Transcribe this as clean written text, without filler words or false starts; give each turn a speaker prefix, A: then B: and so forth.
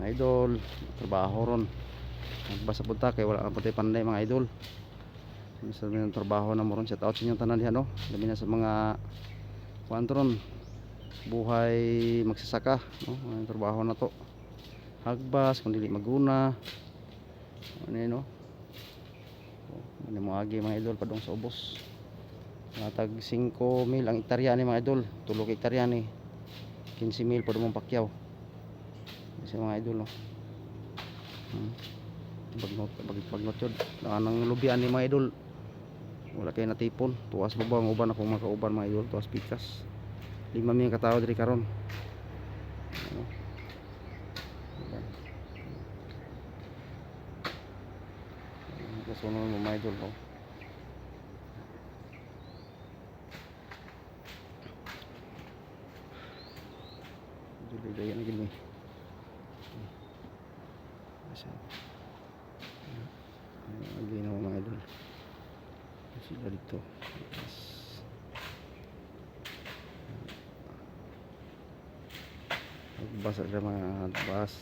A: idol trabaho ron basta punta kay wala ang pati panday mga idol sa mga trabaho na mo ron. Shout out sa inyong tanan diha no, labi na sa mga kuantron buhay magsasaka no, ang trabaho na to hagbas kung dili maguna ano yun no. Ano mo agi mga idol padong sa ubos tag 5,000 ang hektarya ni mga idol, 3 hektarya ni 15,000 padung mong pakyaw kasi mga idol no. Bagnot yun ang lubian ni mga idol wala kayo natipon tuwas babang uban akong mga kauban mga idol tuwas pikas 5,000 katao diri karon ano. Kasunod mo mga idol no. Dili na gini lagi na mga idol sila dito basa sa mga bus